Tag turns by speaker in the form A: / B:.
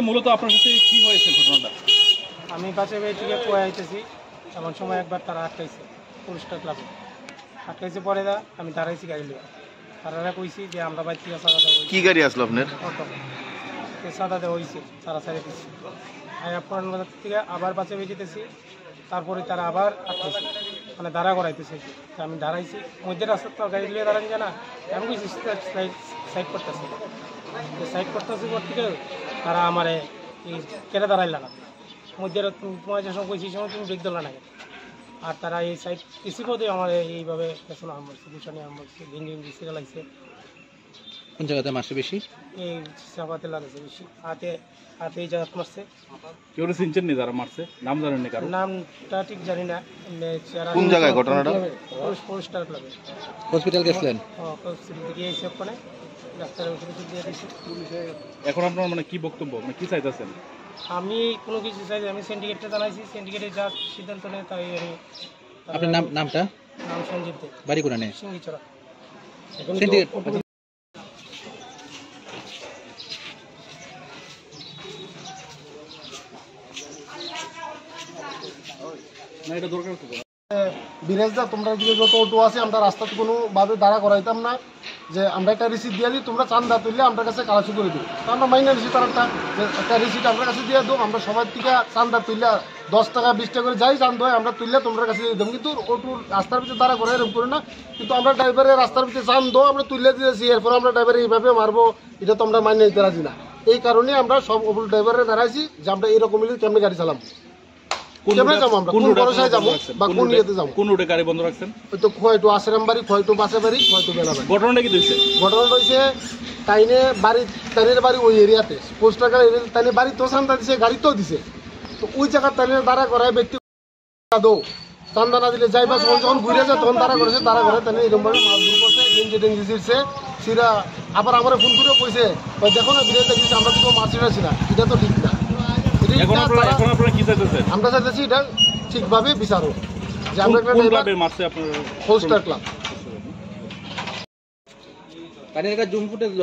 A: মূলত আপনার সাথে কি হয়েছে ঘটনাটা?
B: আমি বাসে থেকে পড়ে আইতেছি, এমন সময় একবার তারা আটকাইছে পুরস্কার ক্লাবে। আটকাইছে পরে আমি দাঁড়াইছি গাড়ি লিয়ে। তারা কইছি যে আমরা বাইর থেকে সাদা দেওয়া।
C: কি গাড়ি আসলো আপনার?
B: অটো। সাদা দেওয়া হয়েছে, তারা সাইডে দিচ্ছে। পুরান বাজার থেকে আবার বাসে বেঁচেতেছি, তারপরে তারা আবার আটকাইছে, মানে দাঁড়া করাইতেছে। আমি দাঁড়াইছি, মধ্যে রাস্তার তো গাড়ি লিয়ে দাঁড়ান জানা, আমি কইছি সাইড করতেছি। সাইড করতেছি পর থেকে তারা আমার কেটে দাঁড়াইল না, মধ্যে তোমার যে সময় কইছি সময় তুমি ব্রেক দিলা না। আর তারা এই সাইড কৃষি পদে আমার এইভাবে পেছনে আম করছে, পিছনে আম করছে, গেঞ্জি সিরা লাগছে।
D: কোন জায়গাতে মারছে বেশি?
B: এই চাপাতে লাগছে বেশি, হাতে এই জায়গাতে মারছে।
A: কেউ চিনছেন নি যারা মারছে? নাম জানেন নি কারো?
B: নামটা ঠিক জানি না।
C: কোন জায়গায় ঘটনাটা?
B: পুরস্কার ক্লাবে।
D: হসপিটাল গেছিলেন?
B: হসপিটাল থেকে এসে ওখানে ডাক্তারের ওষুধ দিয়ে দিয়েছি।
A: এখন আপনার মানে কি বক্তব্য, মানে কি চাইতেছেন?
B: আমি কোনো কিছু চাই, আমি সিন্ডিকেটটা জানাইছি, সিন্ডিকেটে যা সিদ্ধান্ত নেয় তাই আমি।
D: আপনার নামটা?
B: নাম সঞ্জিত দে,
D: বাড়ি কোথায়?
B: সিঙ্গিচড়া।
D: সিন্ডিকেট
A: না এটা দরকার তো।
E: বিরেজদা, তোমরা এদিকে যত অটো আছে আমরা রাস্তাতে কোনোভাবে দাঁড়া করাইতাম না, যে আমরা একটা রিসিট দিয়ে দিই, তোমরা চান্দা তুললে আমার কাছে কালাচি করে দিই। তো আমরা মাইনে রিসিট আর একটা রিসিট আপনার কাছে দিয়ে দেবো, আমরা সবার থেকে চান্দা তুললে 10 টাকা 20 টাকা করে যাই চান্দা হয় আমরা তুললে তোমার কাছে দিয়ে দেবো। কিন্তু অটো রাস্তার ভিতরে দাঁড়া করে এরকম করে না, কিন্তু আমরা ড্রাইভারের রাস্তার ভিতরে চান্দো আমরা তুলে দিয়েছি, এরপর আমরা ড্রাইভারে এইভাবে মারবো, এটা তো আমরা মাইনে নিতে রাজি না। এই কারণে আমরা সব অটো ড্রাইভারে দাঁড়াইছি যে আমরা এইরকম কেমনি গাড়ি চালাম,
A: ঘটনাটা কি হয়েছে?
E: ঘটনাটা হয়েছে তাইনের বাড়ি ওই এরিয়াতে, পোস্টার তাইনের বাড়ি তো চান্দা দিছে, গাড়িতেও দিছে। তো ওই জায়গায় তাইনের দাঁড়া করায় ব্যক্তি চান্দা না দিলে যাইবা যখন ঘুরে যায় তখন তারা করেছে, তারা করে তাই এরকম ভাবে মাছ ধর করছে, গেঞ্জি টেঞ্জি ছিঁড়ছে সিরা। আবার আমার ফোন করে কইছে দেখো না বিরে দেখিস আমরা কিন্তু মাছ ছিঁড়াছি না, এটা তো ঠিক না। আমরা চাইতেছি এটা ঠিকভাবে বিচার হোক, যে আমরা একটা হোস্টার ক্লাব।
D: Zoom footage